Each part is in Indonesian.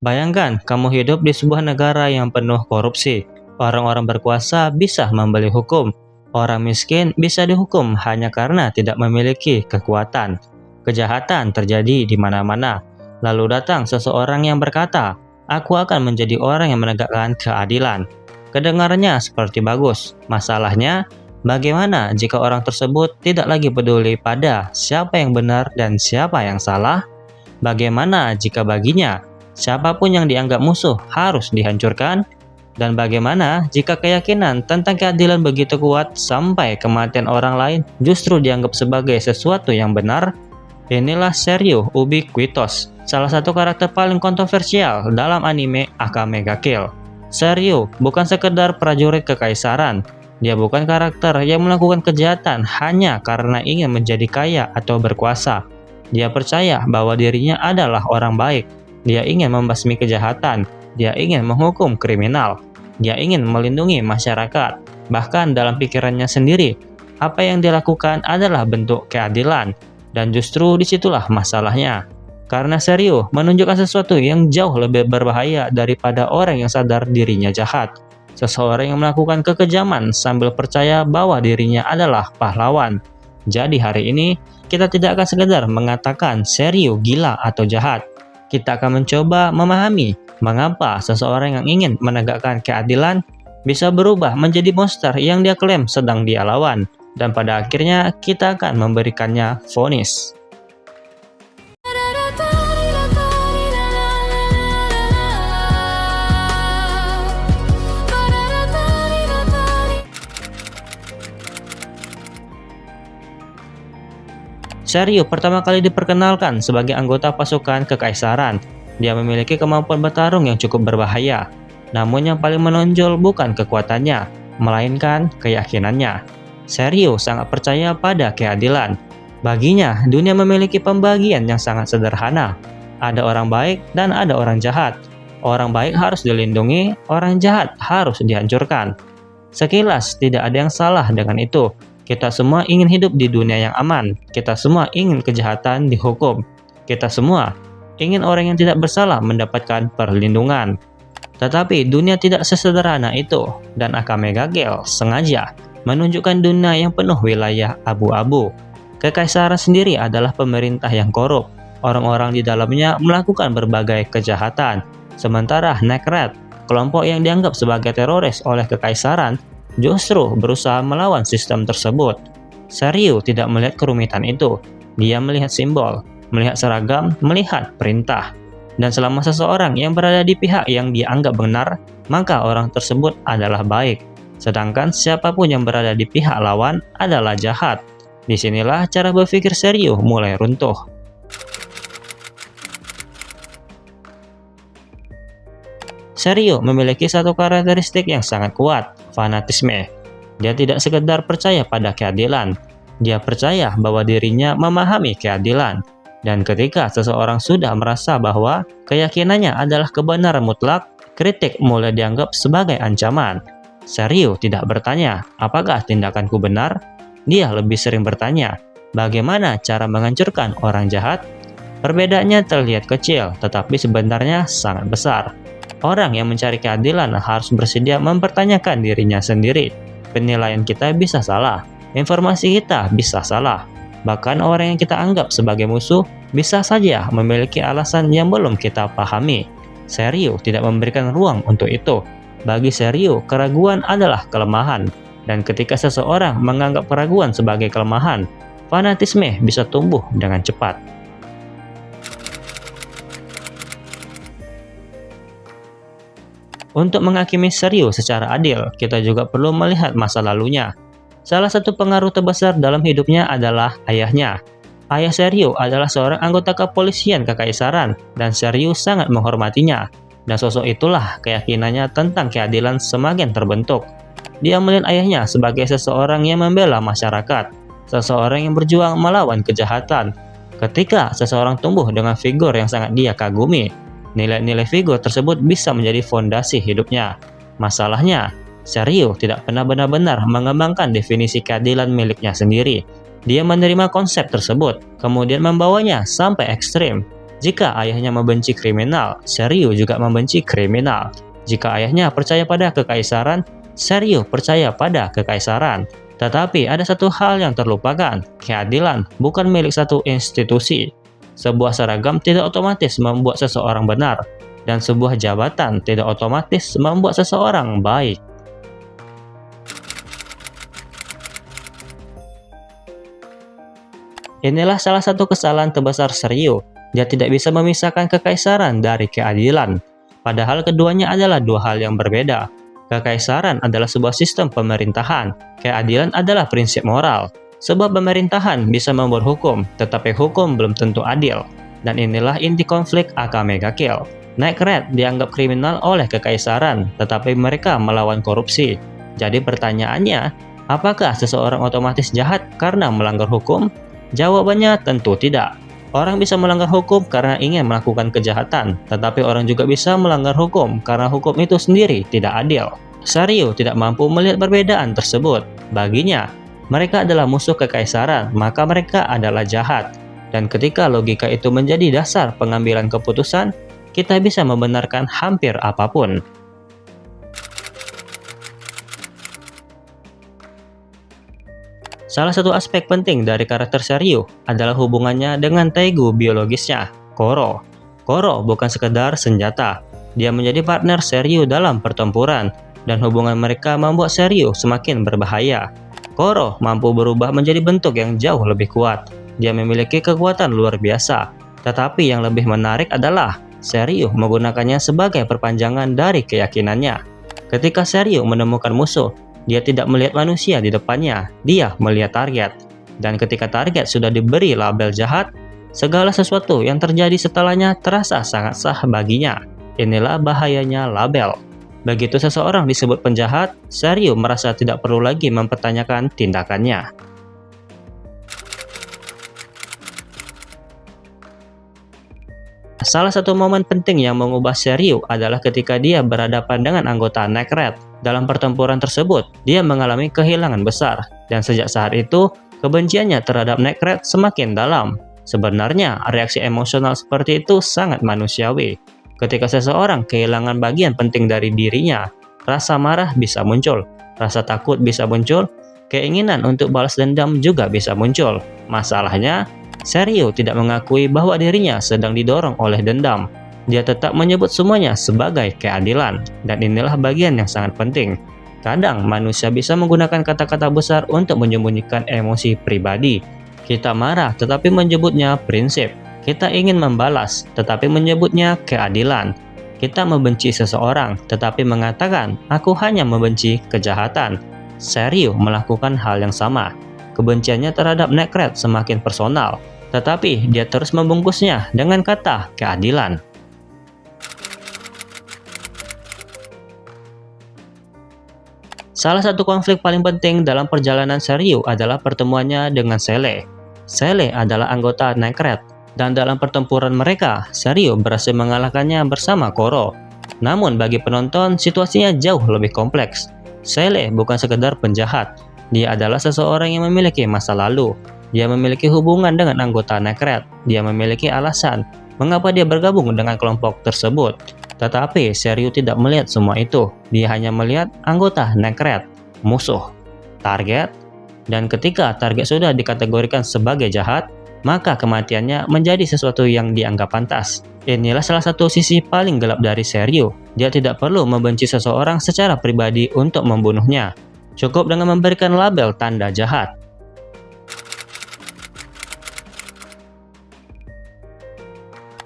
Bayangkan kamu hidup di sebuah negara yang penuh korupsi. Orang-orang berkuasa bisa membeli hukum. Orang miskin bisa dihukum hanya karena tidak memiliki kekuatan. Kejahatan terjadi di mana-mana. Lalu datang seseorang yang berkata, "Aku akan menjadi orang yang menegakkan keadilan." Kedengarannya seperti bagus. Masalahnya, bagaimana jika orang tersebut tidak lagi peduli pada siapa yang benar dan siapa yang salah? Bagaimana jika baginya siapapun yang dianggap musuh harus dihancurkan? Dan bagaimana jika keyakinan tentang keadilan begitu kuat sampai kematian orang lain justru dianggap sebagai sesuatu yang benar? Inilah Seryu Ubiquitos, salah satu karakter paling kontroversial dalam anime Akame ga Kill. Seryu bukan sekedar prajurit kekaisaran. Dia bukan karakter yang melakukan kejahatan hanya karena ingin menjadi kaya atau berkuasa. Dia percaya bahwa dirinya adalah orang baik. Dia ingin membasmi kejahatan. Dia ingin menghukum kriminal. Dia ingin melindungi masyarakat. Bahkan dalam pikirannya sendiri, apa yang dilakukan adalah bentuk keadilan. Dan justru disitulah masalahnya. Karena Seryu menunjukkan sesuatu yang jauh lebih berbahaya daripada orang yang sadar dirinya jahat. Seseorang yang melakukan kekejaman sambil percaya bahwa dirinya adalah pahlawan. Jadi hari ini, kita tidak akan sekedar mengatakan Seryu gila atau jahat. Kita akan mencoba memahami mengapa seseorang yang ingin menegakkan keadilan bisa berubah menjadi monster yang dia klaim sedang dia lawan. Dan pada akhirnya kita akan memberikannya vonis. Seryu pertama kali diperkenalkan sebagai anggota pasukan kekaisaran. Dia memiliki kemampuan bertarung yang cukup berbahaya. Namun yang paling menonjol bukan kekuatannya, melainkan keyakinannya. Seryu sangat percaya pada keadilan. Baginya, dunia memiliki pembagian yang sangat sederhana. Ada orang baik dan ada orang jahat. Orang baik harus dilindungi, orang jahat harus dihancurkan. Sekilas tidak ada yang salah dengan itu. Kita semua ingin hidup di dunia yang aman. Kita semua ingin kejahatan dihukum. Kita semua ingin orang yang tidak bersalah mendapatkan perlindungan. Tetapi dunia tidak sesederhana itu, dan Akame ga Kill sengaja menunjukkan dunia yang penuh wilayah abu-abu. Kekaisaran sendiri adalah pemerintah yang korup. Orang-orang di dalamnya melakukan berbagai kejahatan. Sementara Nekret, kelompok yang dianggap sebagai teroris oleh kekaisaran, justru berusaha melawan sistem tersebut. Seryu tidak melihat kerumitan itu. Dia melihat simbol, melihat seragam, melihat perintah. Dan selama seseorang yang berada di pihak yang dianggap benar, maka orang tersebut adalah baik. Sedangkan siapapun yang berada di pihak lawan adalah jahat. Disinilah cara berpikir Seryu mulai runtuh. Seryu memiliki satu karakteristik yang sangat kuat, fanatisme. Dia tidak sekedar percaya pada keadilan, dia percaya bahwa dirinya memahami keadilan. Dan ketika seseorang sudah merasa bahwa keyakinannya adalah kebenaran mutlak, kritik mulai dianggap sebagai ancaman. Seryu tidak bertanya, apakah tindakanku benar? Dia lebih sering bertanya, bagaimana cara menghancurkan orang jahat? Perbedaannya terlihat kecil, tetapi sebenarnya sangat besar. Orang yang mencari keadilan harus bersedia mempertanyakan dirinya sendiri. Penilaian kita bisa salah, informasi kita bisa salah. Bahkan orang yang kita anggap sebagai musuh bisa saja memiliki alasan yang belum kita pahami. Seryu tidak memberikan ruang untuk itu. Bagi Seryu, keraguan adalah kelemahan. Dan ketika seseorang menganggap keraguan sebagai kelemahan, fanatisme bisa tumbuh dengan cepat. Untuk menghakimi Seryu secara adil, kita juga perlu melihat masa lalunya. Salah satu pengaruh terbesar dalam hidupnya adalah ayahnya. Ayah Seryu adalah seorang anggota kepolisian kekaisaran, dan Seryu sangat menghormatinya. Dan sosok itulah keyakinannya tentang keadilan semakin terbentuk. Dia melihat ayahnya sebagai seseorang yang membela masyarakat, seseorang yang berjuang melawan kejahatan. Ketika seseorang tumbuh dengan figur yang sangat dia kagumi, nilai-nilai figur tersebut bisa menjadi fondasi hidupnya. Masalahnya, Seryu tidak pernah benar-benar mengembangkan definisi keadilan miliknya sendiri. Dia menerima konsep tersebut, kemudian membawanya sampai ekstrim. Jika ayahnya membenci kriminal, Seryu juga membenci kriminal. Jika ayahnya percaya pada kekaisaran, Seryu percaya pada kekaisaran. Tetapi ada satu hal yang terlupakan, keadilan bukan milik satu institusi. Sebuah seragam tidak otomatis membuat seseorang benar, dan sebuah jabatan tidak otomatis membuat seseorang baik. Inilah salah satu kesalahan terbesar Seryu. Dia tidak bisa memisahkan kekaisaran dari keadilan. Padahal keduanya adalah dua hal yang berbeda. Kekaisaran adalah sebuah sistem pemerintahan. Keadilan adalah prinsip moral. Sebab pemerintahan bisa membuat hukum, tetapi hukum belum tentu adil. Dan inilah inti konflik Akame ga Kill. Night Red dianggap kriminal oleh kekaisaran, tetapi mereka melawan korupsi. Jadi pertanyaannya, apakah seseorang otomatis jahat karena melanggar hukum? Jawabannya tentu tidak. Orang bisa melanggar hukum karena ingin melakukan kejahatan, tetapi orang juga bisa melanggar hukum karena hukum itu sendiri tidak adil. Seryu tidak mampu melihat perbedaan tersebut. Baginya, mereka adalah musuh kekaisaran, maka mereka adalah jahat. Dan ketika logika itu menjadi dasar pengambilan keputusan, kita bisa membenarkan hampir apapun. Salah satu aspek penting dari karakter Seryu adalah hubungannya dengan Taegu biologisnya, Koro. Koro bukan sekedar senjata, dia menjadi partner Seryu dalam pertempuran, dan hubungan mereka membuat Seryu semakin berbahaya. Koro mampu berubah menjadi bentuk yang jauh lebih kuat, dia memiliki kekuatan luar biasa, tetapi yang lebih menarik adalah Seryu menggunakannya sebagai perpanjangan dari keyakinannya. Ketika Seryu menemukan musuh, dia tidak melihat manusia di depannya, dia melihat target. Dan ketika target sudah diberi label jahat, segala sesuatu yang terjadi setelahnya terasa sangat sah baginya. Inilah bahayanya label. Begitu seseorang disebut penjahat, Seryu merasa tidak perlu lagi mempertanyakan tindakannya. Salah satu momen penting yang mengubah Seryu adalah ketika dia berhadapan dengan anggota Night Red. Dalam pertempuran tersebut, dia mengalami kehilangan besar, dan sejak saat itu, kebenciannya terhadap Night Red semakin dalam. Sebenarnya, reaksi emosional seperti itu sangat manusiawi. Ketika seseorang kehilangan bagian penting dari dirinya, rasa marah bisa muncul, rasa takut bisa muncul, keinginan untuk balas dendam juga bisa muncul. Masalahnya, Seryu tidak mengakui bahwa dirinya sedang didorong oleh dendam. Dia tetap menyebut semuanya sebagai keadilan, dan inilah bagian yang sangat penting. Kadang manusia bisa menggunakan kata-kata besar untuk menyembunyikan emosi pribadi. Kita marah tetapi menyebutnya prinsip. Kita ingin membalas tetapi menyebutnya keadilan. Kita membenci seseorang tetapi mengatakan, aku hanya membenci kejahatan. Seryu melakukan hal yang sama. Kebenciannya terhadap Night Red semakin personal, tetapi dia terus membungkusnya dengan kata keadilan. Salah satu konflik paling penting dalam perjalanan Seryu adalah pertemuannya dengan Sele. Sele adalah anggota Night Red, dan dalam pertempuran mereka, Seryu berhasil mengalahkannya bersama Koro. Namun bagi penonton, situasinya jauh lebih kompleks. Sele bukan sekedar penjahat, dia adalah seseorang yang memiliki masa lalu. Dia memiliki hubungan dengan anggota Night Red. Dia memiliki alasan mengapa dia bergabung dengan kelompok tersebut. Tetapi Seryu tidak melihat semua itu. Dia hanya melihat anggota Night Red, musuh, target, dan ketika target sudah dikategorikan sebagai jahat, maka kematiannya menjadi sesuatu yang dianggap pantas. Inilah salah satu sisi paling gelap dari Seryu. Dia tidak perlu membenci seseorang secara pribadi untuk membunuhnya. Cukup dengan memberikan label tanda jahat.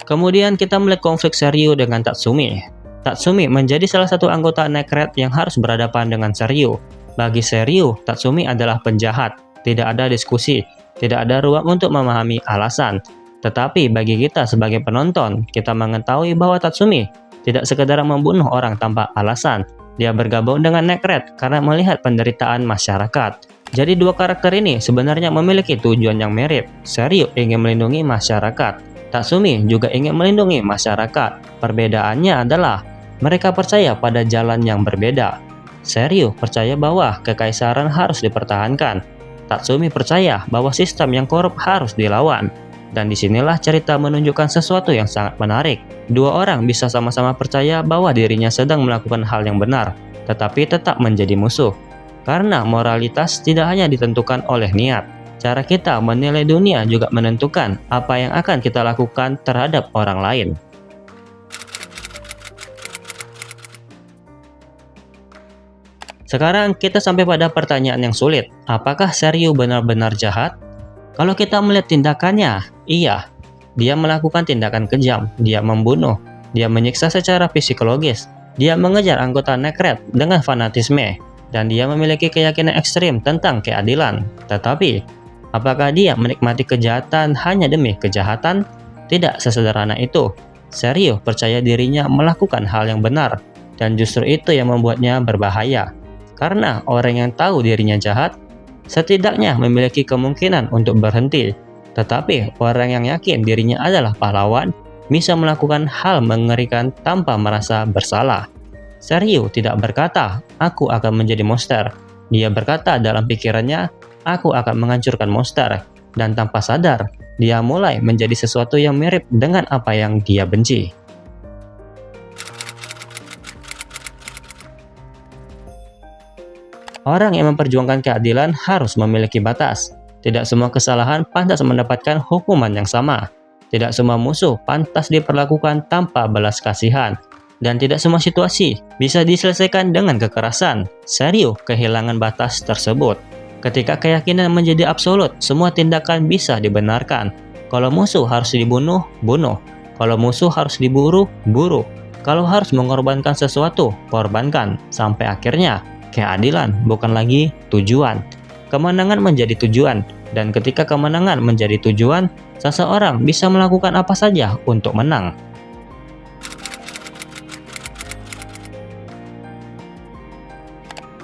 Kemudian kita melihat konflik Seryu dengan Tatsumi. Tatsumi menjadi salah satu anggota Night Red yang harus berhadapan dengan Seryu. Bagi Seryu, Tatsumi adalah penjahat. Tidak ada diskusi, tidak ada ruang untuk memahami alasan. Tetapi bagi kita sebagai penonton, kita mengetahui bahwa Tatsumi tidak sekedar membunuh orang tanpa alasan. Dia bergabung dengan Night Red karena melihat penderitaan masyarakat. Jadi dua karakter ini sebenarnya memiliki tujuan yang mirip. Seryu ingin melindungi masyarakat. Tatsumi juga ingin melindungi masyarakat. Perbedaannya adalah mereka percaya pada jalan yang berbeda. Seryu percaya bahwa kekaisaran harus dipertahankan. Tatsumi percaya bahwa sistem yang korup harus dilawan. Dan disinilah cerita menunjukkan sesuatu yang sangat menarik. Dua orang bisa sama-sama percaya bahwa dirinya sedang melakukan hal yang benar, tetapi tetap menjadi musuh. Karena moralitas tidak hanya ditentukan oleh niat. Cara kita menilai dunia juga menentukan apa yang akan kita lakukan terhadap orang lain. Sekarang kita sampai pada pertanyaan yang sulit. Apakah Seryu benar-benar jahat? Kalau kita melihat tindakannya, iya. Dia melakukan tindakan kejam, dia membunuh, dia menyiksa secara psikologis, dia mengejar anggota Nekret dengan fanatisme, dan dia memiliki keyakinan ekstrim tentang keadilan. Tetapi, apakah dia menikmati kejahatan hanya demi kejahatan? Tidak sesederhana itu. Seryu percaya dirinya melakukan hal yang benar, dan justru itu yang membuatnya berbahaya. Karena orang yang tahu dirinya jahat, setidaknya memiliki kemungkinan untuk berhenti. Tetapi orang yang yakin dirinya adalah pahlawan bisa melakukan hal mengerikan tanpa merasa bersalah. Seryu tidak berkata, "Aku akan menjadi monster." Dia berkata dalam pikirannya, "Aku akan menghancurkan monster." Dan tanpa sadar, dia mulai menjadi sesuatu yang mirip dengan apa yang dia benci. Orang yang memperjuangkan keadilan harus memiliki batas. Tidak semua kesalahan pantas mendapatkan hukuman yang sama. Tidak semua musuh pantas diperlakukan tanpa belas kasihan. Dan tidak semua situasi bisa diselesaikan dengan kekerasan. Seryu kehilangan batas tersebut. Ketika keyakinan menjadi absolut, semua tindakan bisa dibenarkan. Kalau musuh harus dibunuh, bunuh. Kalau musuh harus diburu, buru. Kalau harus mengorbankan sesuatu, korbankan. Sampai akhirnya, keadilan bukan lagi tujuan. Kemenangan menjadi tujuan, dan ketika kemenangan menjadi tujuan, seseorang bisa melakukan apa saja untuk menang.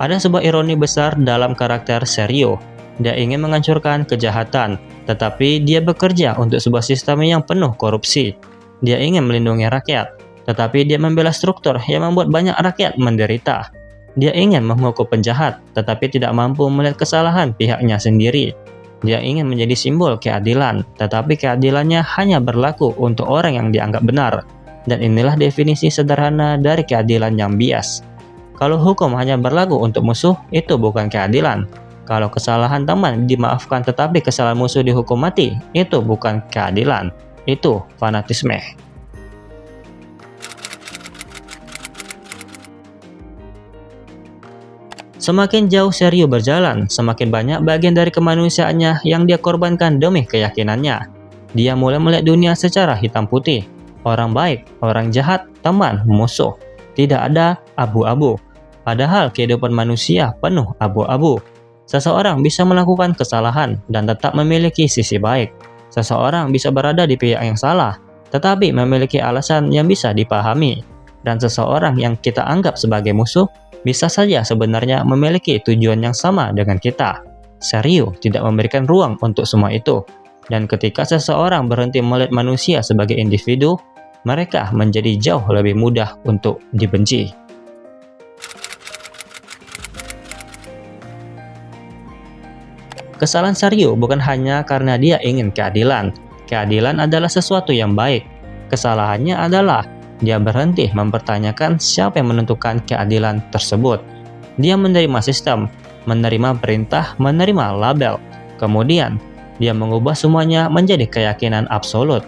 Ada sebuah ironi besar dalam karakter Seryu. Dia ingin menghancurkan kejahatan, tetapi dia bekerja untuk sebuah sistem yang penuh korupsi. Dia ingin melindungi rakyat, tetapi dia membela struktur yang membuat banyak rakyat menderita. Dia ingin menghukum penjahat, tetapi tidak mampu melihat kesalahan pihaknya sendiri. Dia ingin menjadi simbol keadilan, tetapi keadilannya hanya berlaku untuk orang yang dianggap benar. Dan inilah definisi sederhana dari keadilan yang bias. Kalau hukum hanya berlaku untuk musuh, itu bukan keadilan. Kalau kesalahan teman dimaafkan tetapi kesalahan musuh dihukum mati, itu bukan keadilan. Itu fanatisme. Semakin jauh Seryu berjalan, semakin banyak bagian dari kemanusiaannya yang dia korbankan demi keyakinannya. Dia mulai melihat dunia secara hitam putih. Orang baik, orang jahat, teman, musuh. Tidak ada abu-abu. Padahal kehidupan manusia penuh abu-abu. Seseorang bisa melakukan kesalahan dan tetap memiliki sisi baik. Seseorang bisa berada di pihak yang salah, tetapi memiliki alasan yang bisa dipahami. Dan seseorang yang kita anggap sebagai musuh bisa saja sebenarnya memiliki tujuan yang sama dengan kita. Seryu tidak memberikan ruang untuk semua itu. Dan ketika seseorang berhenti melihat manusia sebagai individu, mereka menjadi jauh lebih mudah untuk dibenci. Kesalahan Seryu bukan hanya karena dia ingin keadilan. Keadilan adalah sesuatu yang baik. Kesalahannya adalah dia berhenti mempertanyakan siapa yang menentukan keadilan tersebut. Dia menerima sistem, menerima perintah, menerima label. Kemudian, dia mengubah semuanya menjadi keyakinan absolut.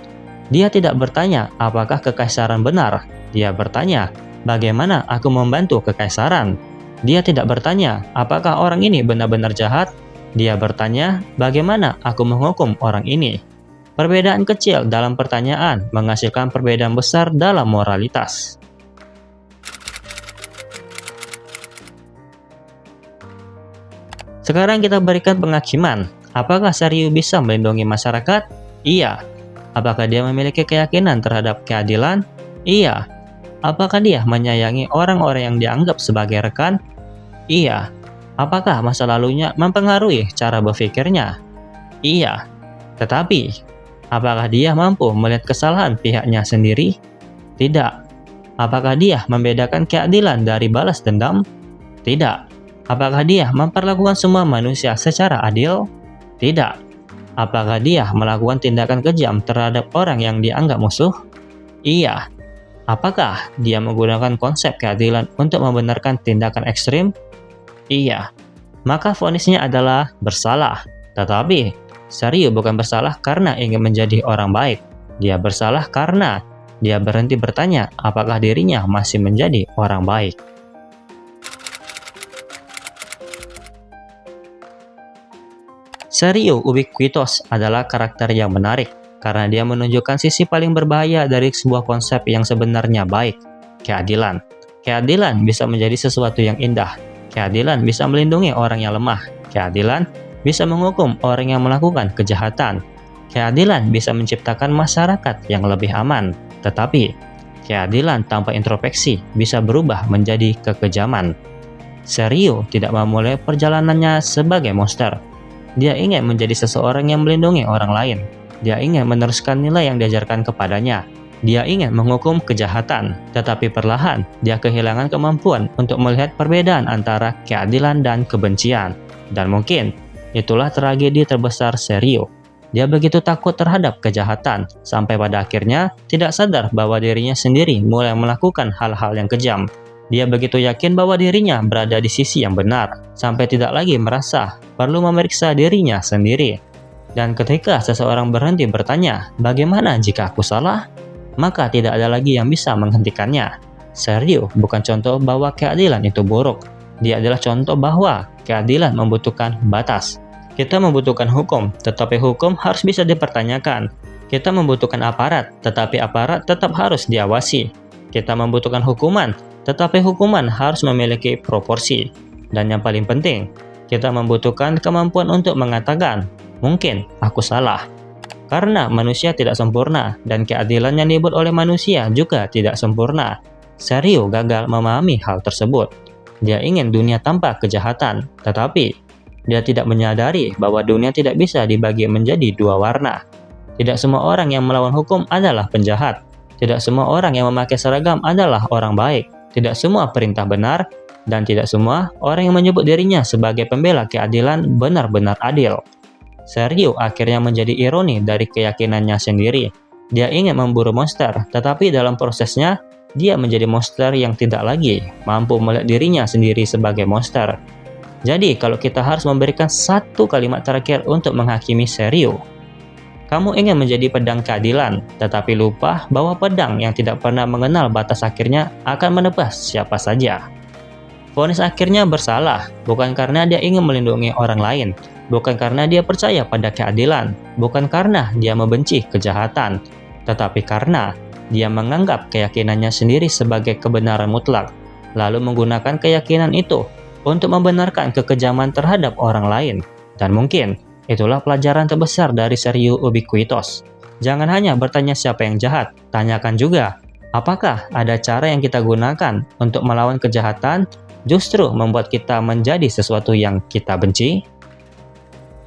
Dia tidak bertanya apakah kekaisaran benar. Dia bertanya, bagaimana aku membantu kekaisaran? Dia tidak bertanya apakah orang ini benar-benar jahat. Dia bertanya, bagaimana aku menghukum orang ini? Perbedaan kecil dalam pertanyaan menghasilkan perbedaan besar dalam moralitas. Sekarang kita berikan penghakiman. Apakah Seryu bisa melindungi masyarakat? Iya. Apakah dia memiliki keyakinan terhadap keadilan? Iya. Apakah dia menyayangi orang-orang yang dianggap sebagai rekan? Iya. Apakah masa lalunya mempengaruhi cara berpikirnya? Iya. Tetapi, apakah dia mampu melihat kesalahan pihaknya sendiri? Tidak. Apakah dia membedakan keadilan dari balas dendam? Tidak. Apakah dia memperlakukan semua manusia secara adil? Tidak. Apakah dia melakukan tindakan kejam terhadap orang yang dianggap musuh? Iya. Apakah dia menggunakan konsep keadilan untuk membenarkan tindakan ekstrim? Iya. Maka vonisnya adalah bersalah. Tetapi, Seryu bukan bersalah karena ingin menjadi orang baik. Dia bersalah karena dia berhenti bertanya apakah dirinya masih menjadi orang baik. Seryu Ubiquitos adalah karakter yang menarik karena dia menunjukkan sisi paling berbahaya dari sebuah konsep yang sebenarnya baik, keadilan. Keadilan bisa menjadi sesuatu yang indah. Keadilan bisa melindungi orang yang lemah. Keadilan bisa menghukum orang yang melakukan kejahatan. Keadilan bisa menciptakan masyarakat yang lebih aman. Tetapi, keadilan tanpa introspeksi bisa berubah menjadi kekejaman. Seryu tidak memulai perjalanannya sebagai monster. Dia ingin menjadi seseorang yang melindungi orang lain. Dia ingin meneruskan nilai yang diajarkan kepadanya. Dia ingin menghukum kejahatan, tetapi perlahan dia kehilangan kemampuan untuk melihat perbedaan antara keadilan dan kebencian. Dan mungkin itulah tragedi terbesar Seryu. Dia begitu takut terhadap kejahatan, sampai pada akhirnya tidak sadar bahwa dirinya sendiri mulai melakukan hal-hal yang kejam. Dia begitu yakin bahwa dirinya berada di sisi yang benar, sampai tidak lagi merasa perlu memeriksa dirinya sendiri. Dan ketika seseorang berhenti bertanya, bagaimana jika aku salah? Maka tidak ada lagi yang bisa menghentikannya. Seryu bukan contoh bahwa keadilan itu buruk. Dia adalah contoh bahwa keadilan membutuhkan batas. Kita membutuhkan hukum, tetapi hukum harus bisa dipertanyakan. Kita membutuhkan aparat, tetapi aparat tetap harus diawasi. Kita membutuhkan hukuman, tetapi hukuman harus memiliki proporsi. Dan yang paling penting, kita membutuhkan kemampuan untuk mengatakan, mungkin aku salah. Karena manusia tidak sempurna, dan keadilan yang dibuat oleh manusia juga tidak sempurna. Seryu gagal memahami hal tersebut. Dia ingin dunia tanpa kejahatan, tetapi dia tidak menyadari bahwa dunia tidak bisa dibagi menjadi dua warna. Tidak semua orang yang melawan hukum adalah penjahat. Tidak semua orang yang memakai seragam adalah orang baik. Tidak semua perintah benar, dan tidak semua orang yang menyebut dirinya sebagai pembela keadilan benar-benar adil. Seryu akhirnya menjadi ironi dari keyakinannya sendiri. Dia ingin memburu monster, tetapi dalam prosesnya, dia menjadi monster yang tidak lagi mampu melihat dirinya sendiri sebagai monster. Jadi, kalau kita harus memberikan satu kalimat terakhir untuk menghakimi Seryu, kamu ingin menjadi pedang keadilan, tetapi lupa bahwa pedang yang tidak pernah mengenal batas akhirnya akan menebas siapa saja. Vonis akhirnya bersalah, bukan karena dia ingin melindungi orang lain, bukan karena dia percaya pada keadilan, bukan karena dia membenci kejahatan, tetapi karena dia menganggap keyakinannya sendiri sebagai kebenaran mutlak, lalu menggunakan keyakinan itu untuk membenarkan kekejaman terhadap orang lain. Dan mungkin itulah pelajaran terbesar dari Seryu Ubiquitos. Jangan hanya bertanya siapa yang jahat, tanyakan juga, apakah ada cara yang kita gunakan untuk melawan kejahatan justru membuat kita menjadi sesuatu yang kita benci?